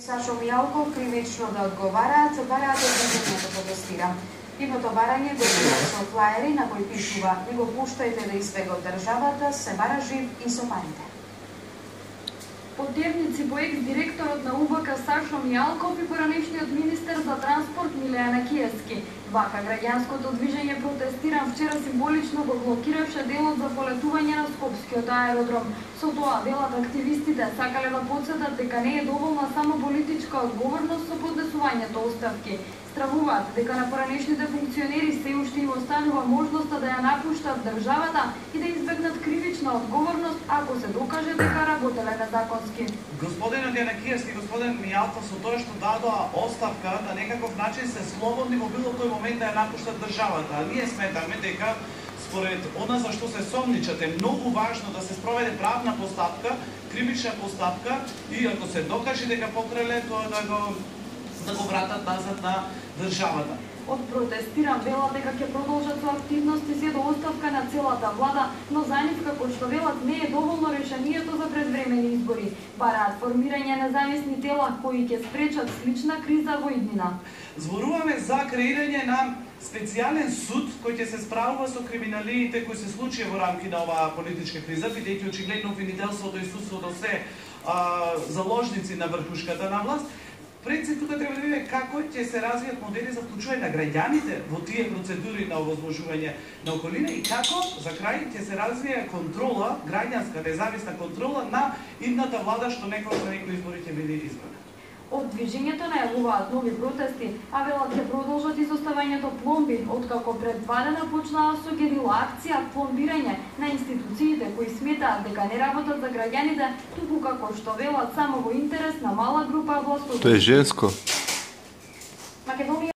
Сашо Мијалков кривично да одговараат, бараат од движењето протестира. Типото барање го има со флаери на кој пишува "Не го пуштајте да избега од државата, се бара жив и со парите". Поддевници по екс-директорот на УБК Сашо Мијалков и поранешниот министер за транспорт Милејана Киевски. Вака граѓанското движење протестиран вчера символично го блокираше делот за полетување на Скопскиот аеродром. Со тоа велат активистите сакале да потсетат дека не е доволна само политичка одговорност со поднесувањето оставки. Стравуваат дека на поранешните функционери се уште им останува можноста да ја напуштат државата и да избегнат кривична одговорност ако се докаже дека работеле незаконски. Господинот Јанакиевски и господин Мијалков со тоа што дадоа оставка на некаков начин се слободни во било кој момент да ја напуштат државата. А ние сметаме дека според она за што се сомничат е многу важно да се спроведе правна постапка, кривична постапка и ако се докаже дека покреле тоа да го вратат назад на државата. Од протестиран велат дека ќе продолжат со активности се до оставка на целата влада, но за нив, како што велат, не е доволно решението за предвремени избори. Бараат формирање независни тела кои ќе спречат слична криза во иднина. Зборуваме за креирање на специјален суд кој ќе се справува со криминалиите кои се случија во рамки на оваа политичка криза, бидејќи очигледно обвинителството и судството се заложници на врхушката на власт. Пред се тука треба да видиме како ќе се развијат модели за вклучување на граѓаните во тие процедури на овозможување на околина и како за крај ќе се развие контрола, граѓанска независна контрола на идната влада што некој на некои избори ќе биде избрана. Од движењето најавуваат нови протести, а велат ќе продолжат изоставањето пломби, откако пред 2 дена почнаа со герила акција пломбирање на институциите кои сметаат дека не работат за граѓаните, туку како што велат само во интерес на мала група властовци. To je žensko.